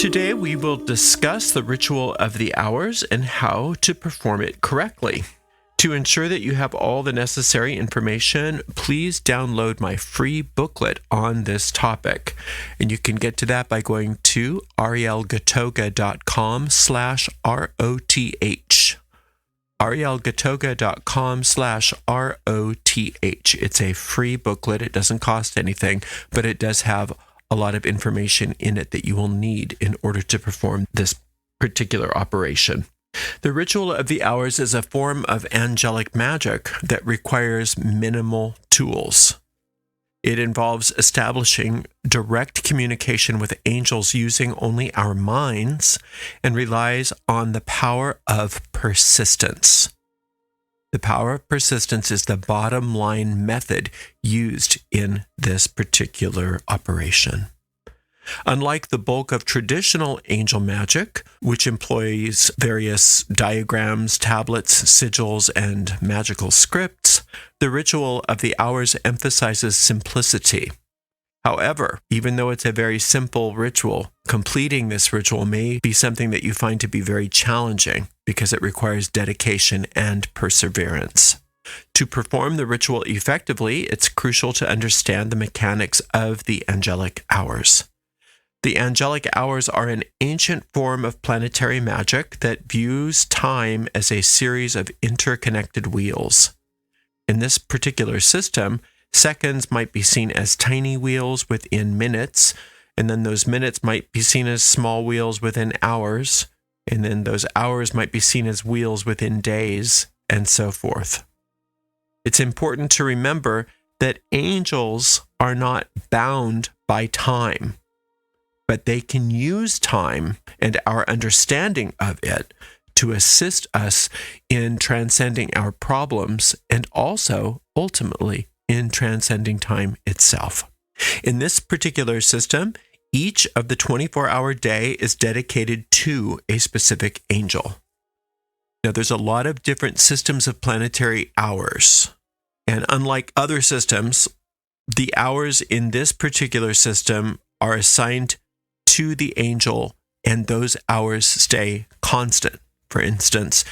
Today we will discuss the ritual of the hours and how to perform it correctly. To ensure that you have all the necessary information, please download my free booklet on this topic. And you can get to that by going to arielgatoga.com/ROTH. arielgatoga.com/ROTH. It's a free booklet. It doesn't cost anything, but it does have a lot of information in it that you will need in order to perform this particular operation. The ritual of the hours is a form of angelic magic that requires minimal tools. It involves establishing direct communication with angels using only our minds and relies on the power of persistence. The power of persistence is the bottom line method used in this particular operation. Unlike the bulk of traditional angel magic, which employs various diagrams, tablets, sigils, and magical scripts, the ritual of the hours emphasizes simplicity. However, even though it's a very simple ritual, completing this ritual may be something that you find to be very challenging because it requires dedication and perseverance. To perform the ritual effectively, it's crucial to understand the mechanics of the angelic hours. The angelic hours are an ancient form of planetary magic that views time as a series of interconnected wheels. In this particular system, seconds might be seen as tiny wheels within minutes, and then those minutes might be seen as small wheels within hours, and then those hours might be seen as wheels within days, and so forth. It's important to remember that angels are not bound by time, but they can use time and our understanding of it to assist us in transcending our problems and also, ultimately, in transcending time itself. In this particular system, each of the 24-hour day is dedicated to a specific angel. Now, there's a lot of different systems of planetary hours, and unlike other systems, the hours in this particular system are assigned to the angel, and those hours stay constant. For instance,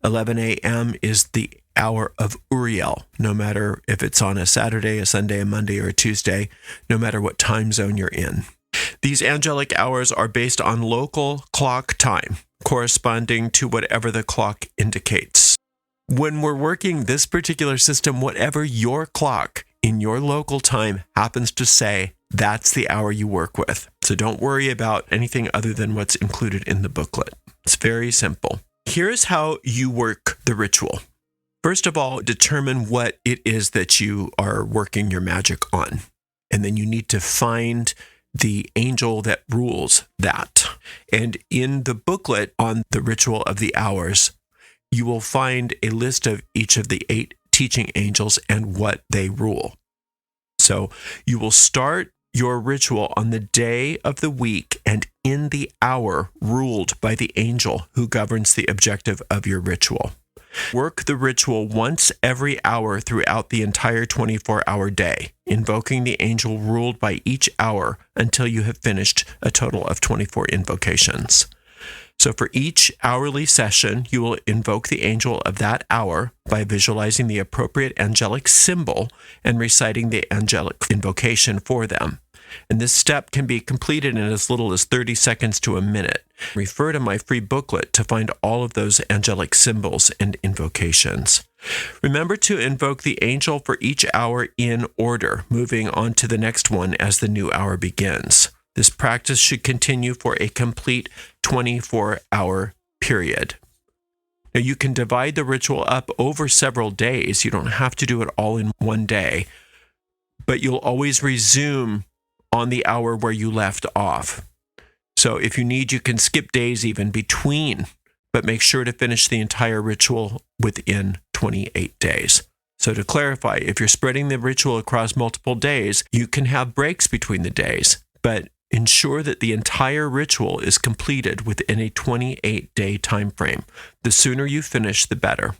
11 a.m. is the hour of Ariel, no matter if it's on a Saturday, a Sunday, a Monday, or a Tuesday, no matter what time zone you're in. These angelic hours are based on local clock time, corresponding to whatever the clock indicates. When we're working this particular system, whatever your clock in your local time happens to say, that's the hour you work with. So don't worry about anything other than what's included in the booklet. It's very simple. Here's how you work the ritual. First of all, determine what it is that you are working your magic on. And then you need to find the angel that rules that. And in the booklet on the ritual of the hours, you will find a list of each of the 8 teaching angels and what they rule. So you will start your ritual on the day of the week and in the hour ruled by the angel who governs the objective of your ritual. Work the ritual once every hour throughout the entire 24-hour day, invoking the angel ruled by each hour until you have finished a total of 24 invocations. So for each hourly session, you will invoke the angel of that hour by visualizing the appropriate angelic symbol and reciting the angelic invocation for them. And this step can be completed in as little as 30 seconds to a minute. Refer to my free booklet to find all of those angelic symbols and invocations. Remember to invoke the angel for each hour in order, moving on to the next one as the new hour begins. This practice should continue for a complete 24-hour period. Now, you can divide the ritual up over several days. You don't have to do it all in one day, but you'll always resume on the hour where you left off. So if you need, you can skip days even between, but make sure to finish the entire ritual within 28 days. So to clarify, if you're spreading the ritual across multiple days, you can have breaks between the days, but ensure that the entire ritual is completed within a 28-day time frame. The sooner you finish, the better.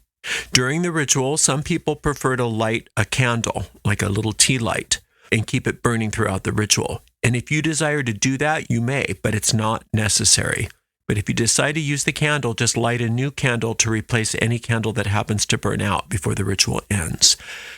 During the ritual, some people prefer to light a candle, like a little tea light, and keep it burning throughout the ritual. And if you desire to do that, you may, but it's not necessary. But if you decide to use the candle, just light a new candle to replace any candle that happens to burn out before the ritual ends.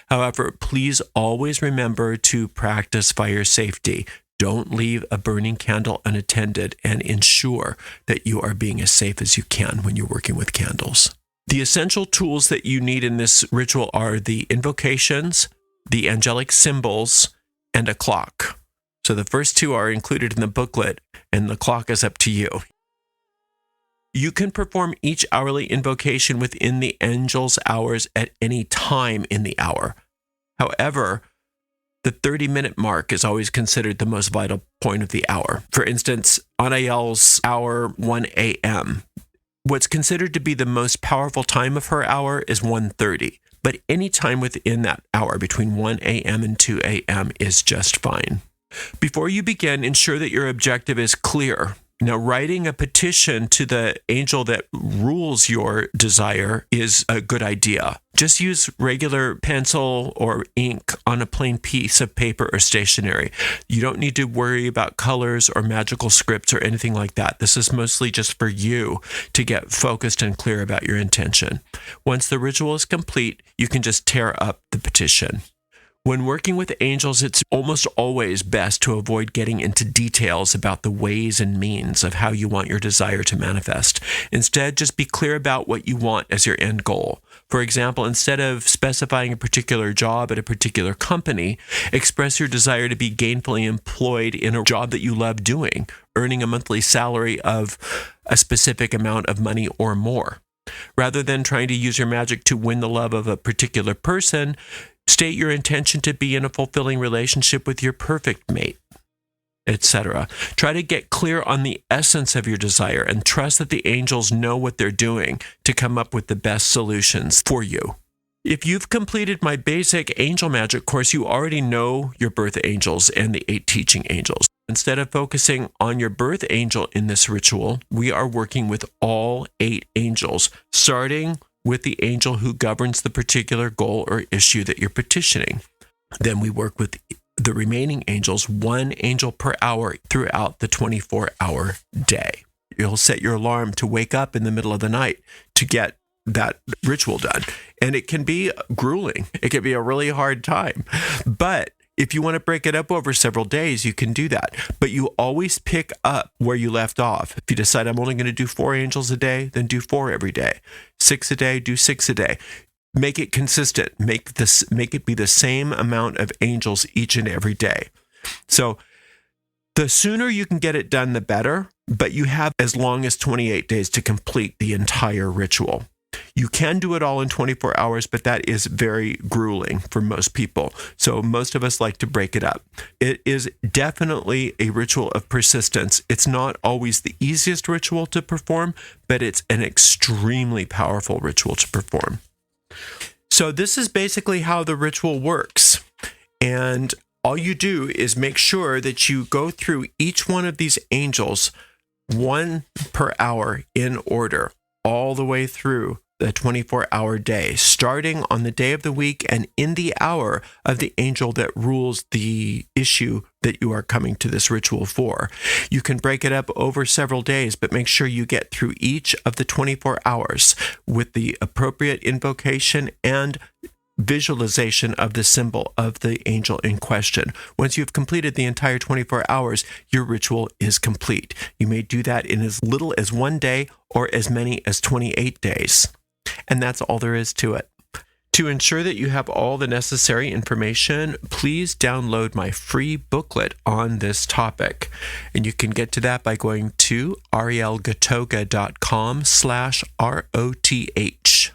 However, please always remember to practice fire safety. Don't leave a burning candle unattended, and ensure that you are being as safe as you can when you're working with candles. The essential tools that you need in this ritual are the invocations, the angelic symbols, and a clock. So the first two are included in the booklet, and the clock is up to you. You can perform each hourly invocation within the angel's hours at any time in the hour. However, the 30-minute mark is always considered the most vital point of the hour. For instance, on Ariel's hour, 1 a.m., what's considered to be the most powerful time of her hour is 1:30. But any time within that hour, between 1 a.m. and 2 a.m., is just fine. Before you begin, ensure that your objective is clear. Now, writing a petition to the angel that rules your desire is a good idea. Just use regular pencil or ink on a plain piece of paper or stationery. You don't need to worry about colors or magical scripts or anything like that. This is mostly just for you to get focused and clear about your intention. Once the ritual is complete, you can just tear up the petition. When working with angels, it's almost always best to avoid getting into details about the ways and means of how you want your desire to manifest. Instead, just be clear about what you want as your end goal. For example, instead of specifying a particular job at a particular company, express your desire to be gainfully employed in a job that you love doing, earning a monthly salary of a specific amount of money or more. Rather than trying to use your magic to win the love of a particular person, state your intention to be in a fulfilling relationship with your perfect mate, etc. Try to get clear on the essence of your desire and trust that the angels know what they're doing to come up with the best solutions for you. If you've completed my basic angel magic course, you already know your birth angels and the 8 teaching angels. Instead of focusing on your birth angel in this ritual, we are working with all 8 angels, starting with the angel who governs the particular goal or issue that you're petitioning. Then we work with the remaining angels, 1 angel per hour throughout the 24-hour day. You'll set your alarm to wake up in the middle of the night to get that ritual done. And it can be grueling. It can be a really hard time. But if you want to break it up over several days, you can do that. But you always pick up where you left off. If you decide I'm only going to do 4 angels a day, then do 4 every day. 6 a day, do 6 a day. Make it consistent. Make it be the same amount of angels each and every day. So the sooner you can get it done, the better. But you have as long as 28 days to complete the entire ritual. You can do it all in 24 hours, but that is very grueling for most people. So most of us like to break it up. It is definitely a ritual of persistence. It's not always the easiest ritual to perform, but it's an extremely powerful ritual to perform. So this is basically how the ritual works. And all you do is make sure that you go through each one of these angels 1 per hour in order, all the way through the 24-hour day, starting on the day of the week and in the hour of the angel that rules the issue that you are coming to this ritual for. You can break it up over several days, but make sure you get through each of the 24 hours with the appropriate invocation and visualization of the symbol of the angel in question. Once you've completed the entire 24 hours, your ritual is complete. You may do that in as little as 1 day or as many as 28 days. And that's all there is to it. To ensure that you have all the necessary information, please download my free booklet on this topic. And you can get to that by going to arielgatoga.com/ROTH.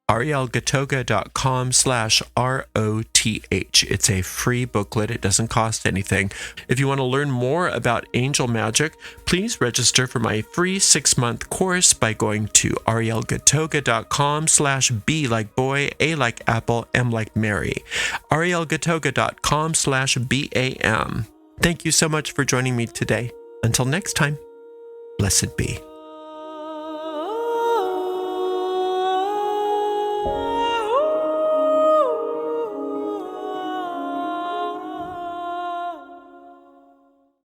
arielgatoga.com/ROTH. It's a free booklet. It doesn't cost anything. If you want to learn more about angel magic, please register for my free 6-month course by going to arielgatoga.com/B like boy, A like apple, M like Mary. arielgatoga.com/BAM. Thank you so much for joining me today. Until next time, blessed be.